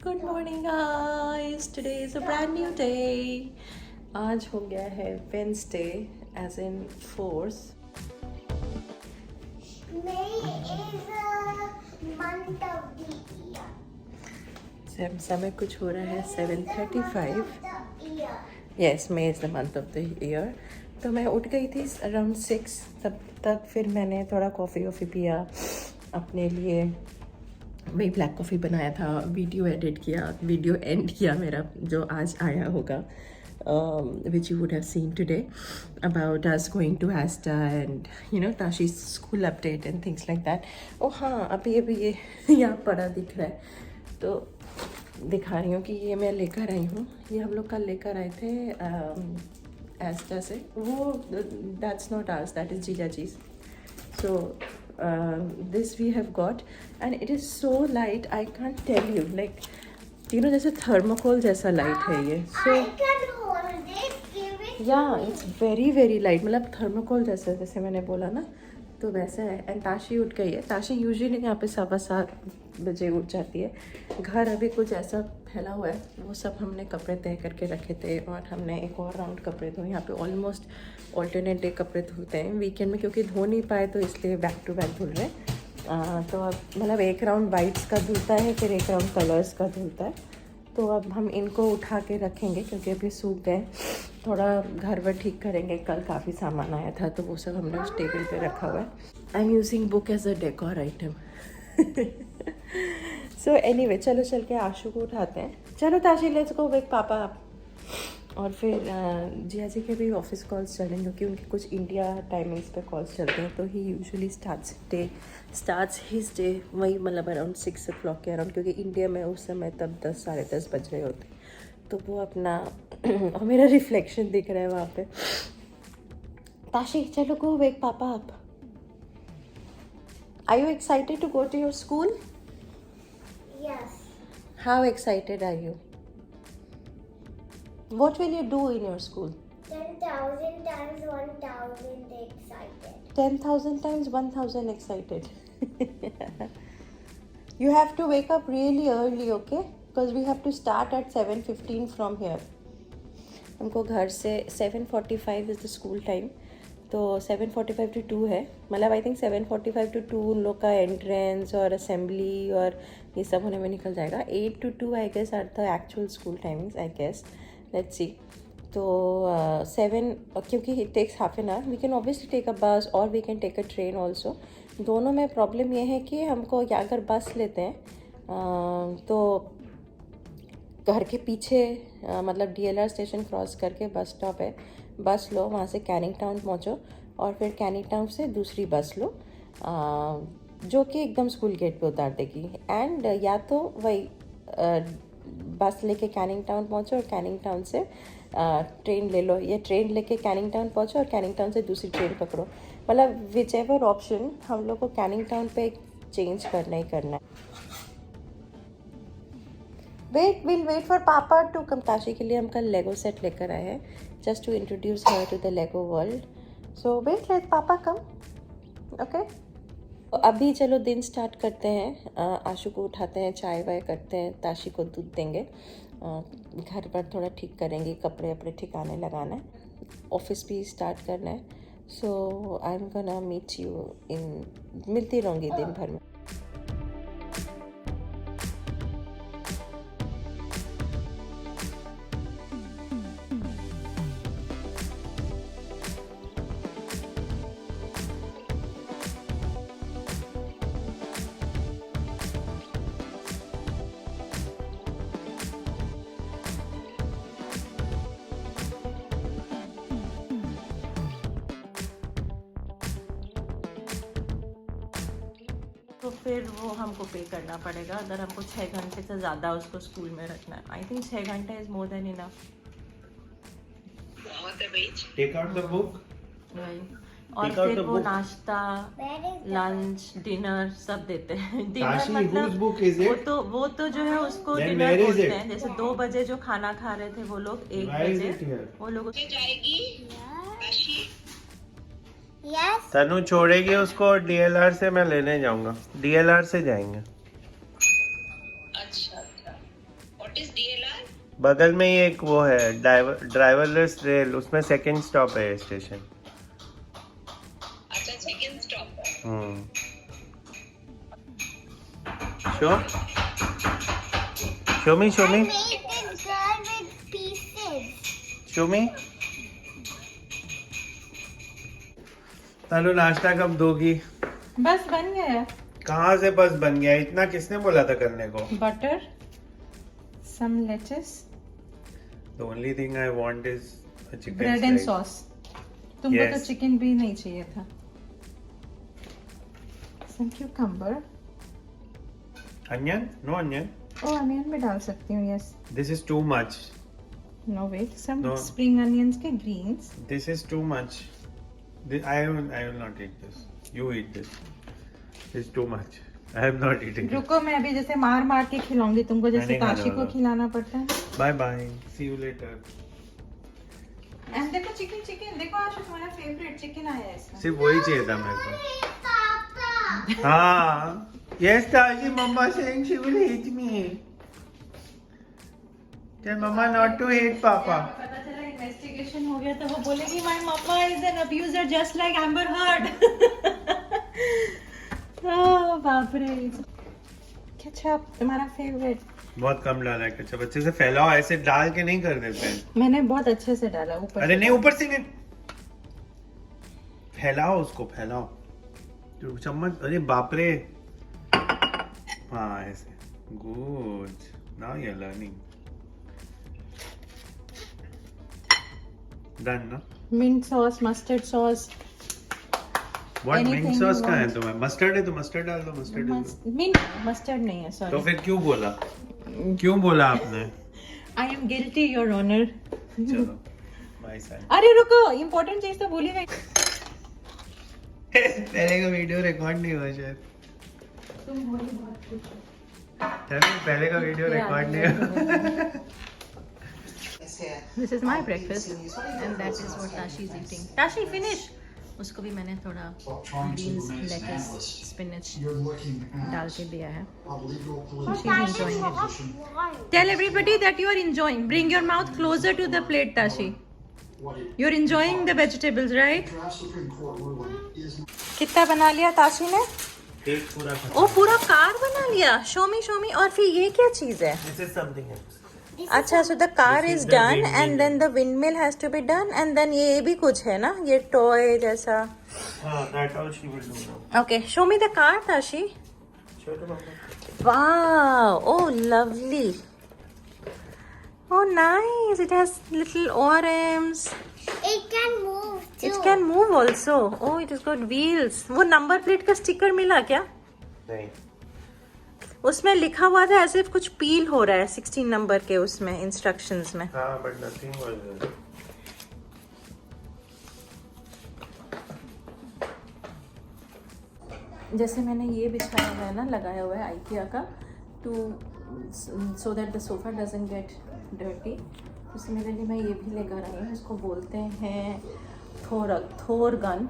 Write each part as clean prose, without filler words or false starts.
Good morning guys, today is a brand new day. आज हो गया है Wednesday as in force. May is a month of the year. समय कुछ हो रहा है 7:35। The year. Yes, may is the month of the year. तो मैं उठ गई थी अराउंड 6 तब तक। फिर मैंने थोड़ा कॉफ़ी पिया अपने लिए। वही ब्लैक कॉफ़ी बनाया था, वीडियो एडिट किया, वीडियो एंड किया मेरा जो आज आया होगा, which you would have seen today about us going to Asta and Tashi's school update and things like that. Oh हाँ, अभी ये यहाँ पड़ा दिख रहा है तो दिखा रही हूँ कि ये मैं लेकर आई हूँ। ये हम लोग कल लेकर आए थे एस्टा से। वो that's not ours, that is जीजा जी। So this we have got and it is so light, I can't tell you, like जैसे थर्मोकोल जैसा लाइट है ये। So I can hold it. Give it. yeah, it's very very light, मतलब thermocol जैसा, जैसे मैंने बोला ना, तो वैसा है। एंड ताशी उठ गई है। ताशी यूजुअली यहाँ पे 7:15 उठ जाती है। घर अभी कुछ ऐसा फैला हुआ है, वो सब हमने कपड़े तय करके रखे थे और हमने एक और राउंड कपड़े धोए। यहाँ पे ऑलमोस्ट ऑल्टरनेट डे कपड़े धुलते हैं वीकेंड में, क्योंकि धो नहीं पाए तो इसलिए बैक टू बैक धुल रहे। तो अब मतलब एक राउंड वाइट्स का धुलता है, फिर एक राउंड कलर्स का धुलता है। तो अब हम इनको उठा के रखेंगे क्योंकि अभी सूख गए। थोड़ा घर वर ठीक करेंगे, कल काफ़ी सामान आया था तो वो सब हमने उस टेबल पे रखा हुआ है। I am using book as a decor item. So anyway, चलो चल के आशु को उठाते हैं। चलो Tashi, let's go wake papa आप। और फिर जिया जी के भी ऑफिस कॉल्स चल रहे हैं क्योंकि उनके कुछ इंडिया टाइमिंग्स पे कॉल्स चलते हैं। तो ही यूजुअली स्टार्ट्स हिज डे वही मतलब अराउंड 6 o'clock के अराउंड, क्योंकि इंडिया में उस समय तब 10 साढ़े 10 बज रहे होते। तो वो अपना और मेरा रिफ्लेक्शन दिख रहा है वहाँ पे। ताशी चलो गो वेक पापा आप। Are you excited to go to your school? Yes. How excited are you? What will you do in your school? 10,000 times 1,000 excited. 10,000 times 1,000 excited. You have to wake up really early, okay? Because we have to start at 7:15 from here. हमको घर से 7:45 is the school time. तो 7:45 to 2 है, मतलब I think 7:45 to 2 उन लोग का entrance और असेंबली और ये सब होने में निकल जाएगा। 8 to 2 I guess are the actual school timings, I guess. Let's see. तो 7, क्योंकि it takes half an hour, we can obviously take a bus और we can take a train also. दोनों में प्रॉब्लम ये है कि हमको या अगर बस लेते हैं तो घर के पीछे मतलब DLR स्टेशन क्रॉस करके बस स्टॉप है, बस लो, वहाँ से कैनिंग टाउन पहुँचो और फिर कैनिंग टाउन से दूसरी बस लो जो कि एकदम स्कूल गेट पे उतार देगी। एंड या तो वही बस लेके कैनिंग टाउन पहुँचो और कैनिंग टाउन से ट्रेन ले लो, या ट्रेन लेके कैनिंग टाउन पहुँचो और कैनिंग टाउन से दूसरी ट्रेन पकड़ो। मतलब विच एवर ऑप्शन, हम लोग को कैनिंग टाउन पे चेंज करना ही करना है। we'll wait for papa to come. Tashi के लिए हम कल लेगो सेट लेकर आए हैं, just to introduce her to the Lego world. So wait let papa come, okay. अभी चलो दिन स्टार्ट करते हैं। आशु को उठाते हैं, चाय वाय करते हैं, ताशी को दूध देंगे, घर पर थोड़ा ठीक करेंगे, कपड़े वपड़े ठिकाने लगाना है, ऑफिस भी स्टार्ट करना है। So I am gonna meet you in, मिलती रहूँगी दिन भर में। तो फिर वो हमको पे करना पड़ेगा अगर हमको 6 घंटे से ज़्यादा उसको स्कूल में रखना है। आई थिंक 6 घंटे is more than enough. Take out the book. और Take out फिर the वो book. नाश्ता, Where is the lunch, dinner सब देते हैं। डिनर Tashi, मतलब whose book is it? वो तो जो है उसको Then डिनर where is बोलते it? हैं। जैसे 2 बजे जो खाना खा रहे थे वो लोग 1 Why is बजे it here? वो लोग Yes. तनु छोड़ेगी उसको और DLR से मैं लेने जाऊंगा, DLR से जाएंगे। अच्छा। बगल में ही एक वो है ड्राइवरलेस रेल, उसमें सेकंड स्टॉप है ये स्टेशन। अच्छा सेकंड स्टॉप है। show me I made this girl with pieces. show me। तालू नाश्ता कब दोगी? बस बन गया है। कहाँ से बस बन गया? इतना किसने बोला था करने को? Butter, some lettuce, The only thing I want is a chicken bread and slice. Sauce. तुमको तो Yes. चिकन भी नहीं चाहिए था। Some cucumber. Onion? No onion. Oh onion भी डाल सकती हूँ, yes. This is too much. No wait, some No. Spring onions के greens. This is too much. I will not eat this. You eat this. This is too much. I am not eating it. रुको, मैं अभी जैसे मार मार के खिलाऊंगी तुमको, जैसे मैंने खाने ताशी को वाला। खिलाना पड़ता है। Bye bye. See you later. And देखो चिकन देखो, आज तुम्हारा फेवरेट चिकन आया है इसमें। सिर्फ वही चाहिए था मेरे को। Hey, Papa. हाँ. Yes, Taji. Mama saying she will hate me. Tell Mama not to hate Papa. पता चला इन्वेस्टिगेशन हो गया तो वो बोलेगी my mama is an abuser just like Amber Heard. बाप रे। केचप तुम्हारा फेवरेट। बहुत कम डाला है केचप। अच्छे से फैलाओ, ऐसे डाल के नहीं कर देते हैं। मैंने बहुत अच्छे से डाला ऊपर। अरे नहीं, ऊपर से नहीं। फैलाओ उसको, फैलाओ। जो चम्मच, अरे बाप रे। हाँ ऐसे। Good. Now you are learning. Done ना? Mint sauce, mustard sauce. What mint Anything sauce you का है want. तुम्हें? मस्टर्ड है तो मस्टर्ड डाल दो, मस्टर्ड डाल दो। मिंट मस्टर्ड नहीं है, तो सॉरी। फिर क्यों बोला? क्यों बोला आपने? I am guilty your honour. चलो बाय साइड। अरे रुको, इम्पोर्टेंट चीज तो भूल ही गई। पहले का वीडियो रिकॉर्ड नहीं हुआ शायद। तुम बोली बहुत कुछ। चलो पहले का वीडियो रिकॉर्ड नहीं हुआ। This is my breakfast and that is what Tashi is eating. Tashi, finish. उसको भी मैंने थोड़ा beans, lettuce, spinach डाल के दिया है. She's enjoying it. Tell everybody that you are enjoying. Bring your mouth closer to the plate, Tashi. You're enjoying the vegetables, right? कितना बना लिया ताशी ने? एक पूरा ओ पूरा कार बना लिया. Show me. और फिर ये क्या चीज है? This is something else. अच्छा, so the car This is is the done windmill. and then the windmill has to be done and then ये भी कुछ है ना, ये toy जैसा. हाँ, that all she will do now. Okay, show me the car, Tashi. Show the mama. Wow, oh lovely. Oh nice, it has little orems. It can move too. It can move also. Oh, it has got wheels. वो number plate का sticker मिला क्या? नहीं. उसमें लिखा हुआ था ऐसे कुछ पील हो रहा है 16 नंबर के उसमें इंस्ट्रक्शंस में. हाँ, but nothing was there. जैसे मैंने ये बिछाया हुआ है ना, लगाया हुआ है आइकिया का, to so that the sofa doesn't get dirty. उससे मेरे लिए मैं ये भी लेकर आई हूँ. इसको बोलते हैं थोर गन.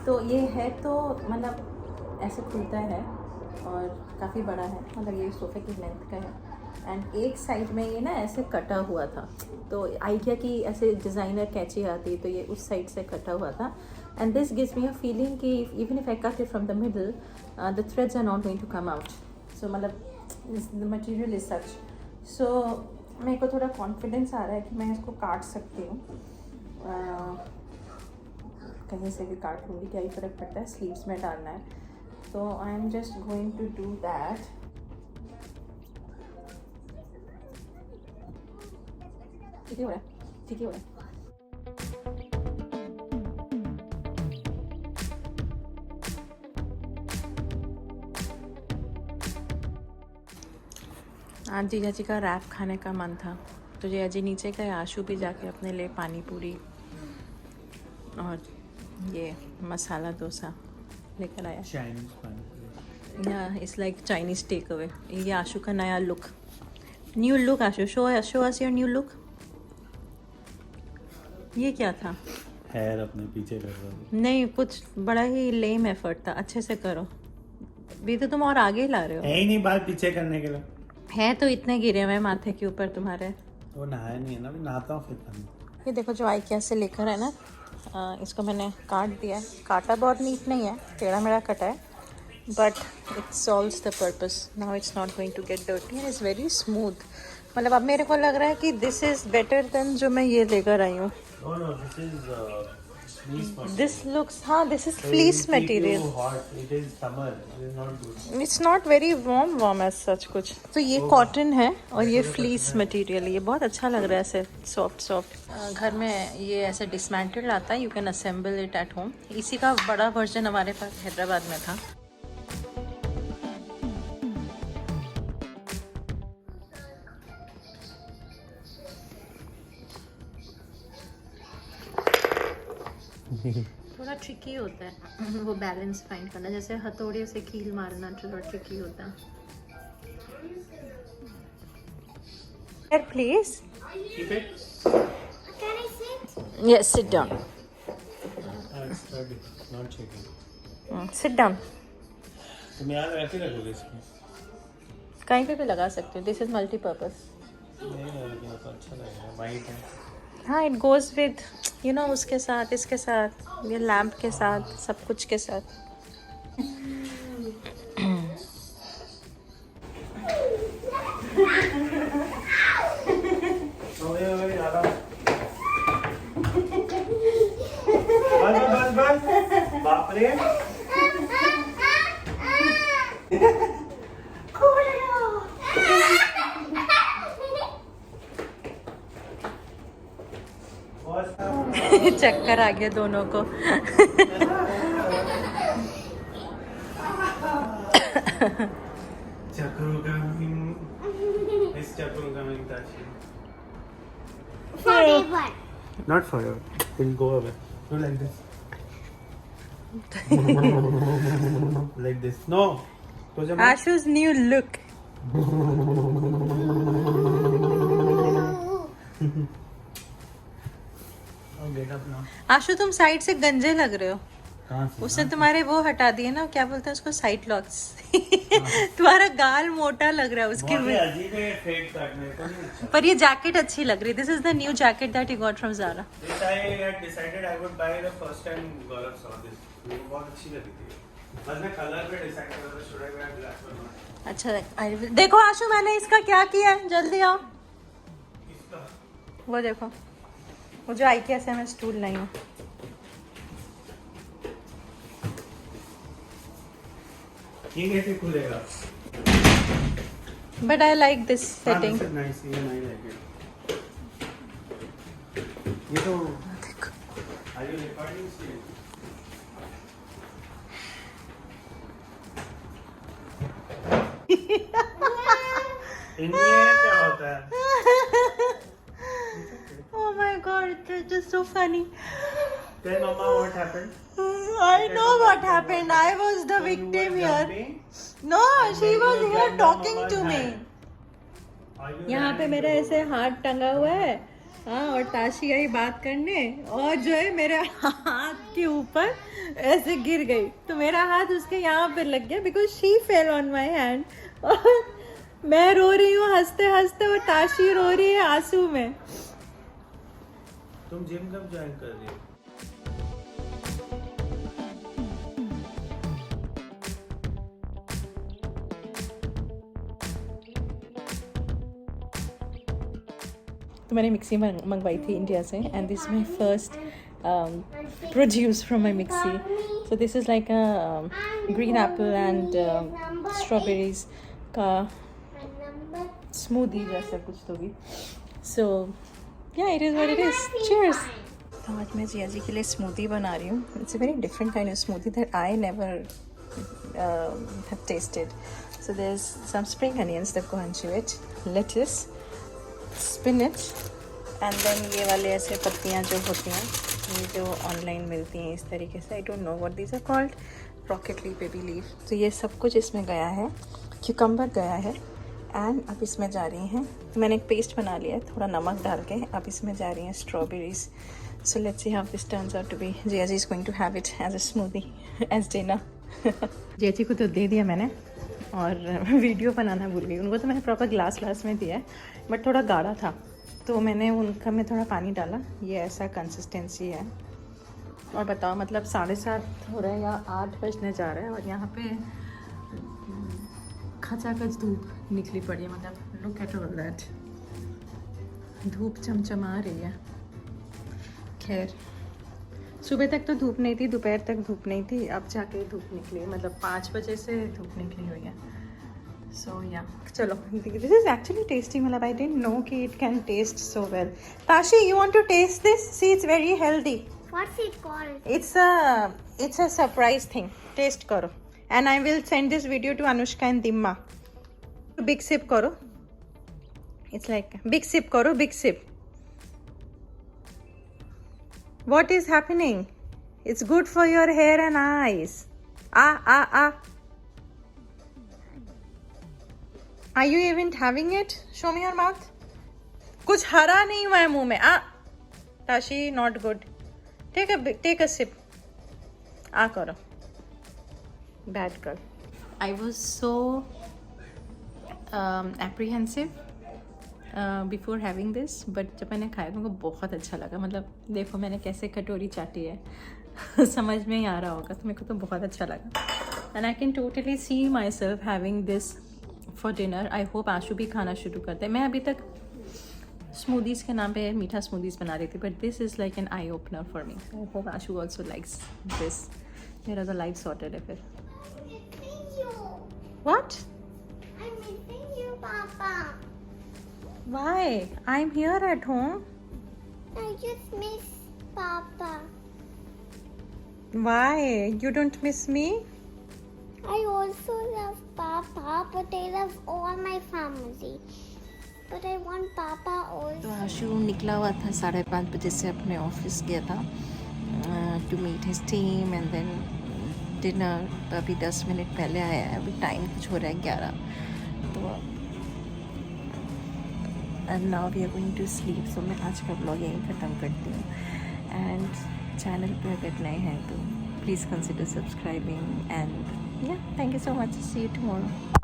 तो ये है तो मतलब ऐसे खुलता है और काफ़ी बड़ा है, मतलब ये सोफे की लेंथ का है. एंड एक साइड में ये ना ऐसे कटा हुआ था, तो आइकिया की ऐसे डिज़ाइनर कैंची आती तो ये उस साइड से कटा हुआ था. And this gives me a feeling कि even if I cut it from the middle the threads are not going to come out. So मतलब the material is such. So मेरे को थोड़ा कॉन्फिडेंस आ रहा है कि मैं इसको काट सकती हूँ. कहीं से भी काट लूँगी, क्या ही फ़र्क पड़ता है, स्लीव्स में डालना है. तो I am just going to do that. ठीक ही हो रहा है. आज जीजा जी का रैप खाने का मन था तो जीजा जी नीचे गए. आशु भी जाके अपने लिए पानी पूरी और ये मसाला डोसा लेकर आया. Chinese पानी. या it's like Chinese take away. ये आशु का नया लुक, new look. Ashu show us your new look. ये क्या था? Hair अपने पीछे कर रहा हूँ. नहीं, कुछ बड़ा ही लेम एफर्ट था. अच्छे से करो भी, तो तुम और आगे ला रहे हो. है ही नहीं बाल पीछे करने के लिए. है तो इतने गिरे हुए माथे के ऊपर तुम्हारे। वो नहाया नहीं है ना, मैं नहाता हूँ फिर पानी। ये देखो जो IKEA से लेकर है ना, इसको मैंने काट दिया है। काटा बहुत नीट नहीं है, टेढ़ा मेढ़ा कटा है, but it solves the purpose. Now it's not going to get dirty and it's very smooth. मतलब अब मेरे को लग रहा है कि दिस इज़ बेटर देन जो मैं ये लेकर आई हूँ। No, no, this is fleece material. This looks, हाँ this is fleece material. Hot. It is summer. It is not good. It's not very warm as such कुछ। तो ये कॉटन है और ये फ्लीस मटेरियल है। ये बहुत अच्छा लग रहा है ऐसे सॉफ्ट सॉफ्ट। घर में ये ऐसे डिसमेंटल्ड आता है, you can assemble it at home. इसी का बड़ा वर्जन हमारे पास हैदराबाद में था। थोड़ा ट्रिकी होता है वो बैलेंस फाइंड करना, जैसे हथौड़े से कील मारना थोड़ा ट्रिकी होता है। Please Keep it. Can I sit? Yes sit down, It's not shaking. Sit down. तुम याद ऐसे रखोगे इसको? कहीं पे भी लगा सकते हो, दिस इज मल्टीपर्पज। नहीं लगेगा तो अच्छा लगेगा, वाइट है। हाँ it goes with you know, उसके साथ, इसके साथ, ये लैम्प के साथ, सब कुछ के साथ। बस बाप रे। चक्कर आ गया दोनों को। Forever. Not forever. It'll go away. Do like this. Like this. No. Ashu's new look. Oh, get up now. आशु तुम साइड से गंजे लग रहे हो। कहाँ से? उसने तुम्हारे वो हटा दिए ना, क्या बोलते हैं उसको, साइड लॉक्स। तुम्हारा गाल मोटा लग रहा है उसकी बहुत ही वजह। अजीब है fade cut, मेरे को नहीं अच्छा। पर ये जैकेट अच्छी लग रही है। This is the new jacket that you got from Zara. Which I had decided I would buy the first time Gaurav saw this. मेरे को बहुत अच्छी लगी थी। बस मैं कलर पे डिसाइड कर रहा था, should I wear black or not? अच्छा देखो आशु, मैंने इसका क्या किया है, जल्दी आओ। इसका वो देखो, वो जो IKEA से मैं स्टूल लाई हूँ। ये कैसे खुलेगा? But I like this setting. This is nice. Even I like it. ये तो are you recording still? इनमें क्या होता है? Oh my god, it's just so funny. Tell Mama what happened. I know what happened. I was the So you were victim here. jumping, No, she and was you here grabbed talking Mama's to me. hand. Are you यहाँ पे running मेरा to- ऐसे हाथ टंगा हुआ है, हाँ, और ताशी आई बात करने, और जो है मेरे हाथ के ऊपर ऐसे गिर गई, तो मेरा हाथ उसके यहाँ पे लग गया because she fell on my hand. और मैं रो रही हूँ हंसते हंसते, और ताशी रो रही है आंसू में। तुम जिम कब ज्वाइन कर रही हो? तो मैंने मिक्सी मंगवाई थी इंडिया से, and this my first produce from my mixie. So this is like a green Apple and strawberries का My number. स्मूदी जैसा कुछ तो भी। सो या it is what it is. Cheers. तो आज मैं जिया जी के लिए स्मूदी बना रही हूँ। It's a very different kind of smoothie that I never have tasted. So there's some spring onions that go into it, lettuce, spinach, and then ये वाले ऐसे पत्तियाँ जो होती हैं, ये जो ऑनलाइन मिलती हैं इस तरीके से, I don't know what these are called, rocket leaf, baby leaf. तो ये सब कुछ इसमें गया है, क्यूकम्बर गया है, एंड अब इसमें जा रही हैं, मैंने एक पेस्ट बना लिया है थोड़ा नमक डाल के। अब इसमें जा रही हैं strawberries. So let's see how this turns out to be. Jiya ji is going to have it as a smoothie as dinner. Jiya ji को तो दे दिया मैंने, और वीडियो बनाना भूल गई। उनको तो मैंने प्रॉपर ग्लास में दिया है, बट थोड़ा गाढ़ा था तो मैंने उनका में थोड़ा पानी डाला। ये ऐसा कंसिस्टेंसी है। और बताओ, मतलब 7:30 हो रहा है या 8 बजने जा रहा है और यहाँ पे खचाखच धूप निकली पड़ी है। मतलब लुक एट ऑल दैट, धूप चमचमा रही है। खैर, सुबह तक तो धूप नहीं थी, दोपहर तक धूप नहीं थी, अब जाके धूप निकली। मतलब 5 बजे से धूप निकली हुई है। सो या चलो, दिस इज एक्चुअली टेस्टी। मतलब आई डिडंट नो कि it can taste so well. Tashi, you want to taste this? See, it's very healthy. What's it called? It's a surprise thing. Taste करो, and I will send this video to Anushka and Dimma. Big sip करो. It's like big sip करो, big sip. What is happening? It's good for your hair and eyes. Ah. Are you even having it? Show me your mouth. कुछ हरा नहीं हुआ है मुंह में। Tashi, not good. Take a sip. करो. Bad girl. I was so apprehensive before having this, but जब मैंने खाया मेरे को बहुत अच्छा लगा। मतलब देखो मैंने कैसे कटोरी चाटी है समझ में ही आ रहा होगा, तो मेरे को तो बहुत अच्छा लगा। And I can totally see myself having this for dinner. I hope आशु भी खाना शुरू करते हैं। मैं अभी तक स्मूदीज़ के नाम पे मीठा स्मूदीज़ बना रही थी, but this is like an eye opener for me. I hope Ashu also likes this. मेरा तो लाइफ सॉर्टेड है फिर। I'm missing you. What? I'm missing you, Papa. Why? I'm here at home. I just miss Papa. Why? You don't miss me? I also love Papa, but I love all my family. But I want Papa also. तो आशु निकला हुआ था 5:30 बजे से, अपने office गया था to meet his team and then dinner. तो अभी 10 मिनट पहले आया है। अभी टाइम कुछ हो रहा है 11, तो and now we are going to sleep. So मैं आज का ब्लॉग यहीं ख़त्म करती हूँ। एंड चैनल पे अगर नए हैं तो प्लीज़ कंसिडर सब्सक्राइबिंग एंड या thank you so much. See you tomorrow.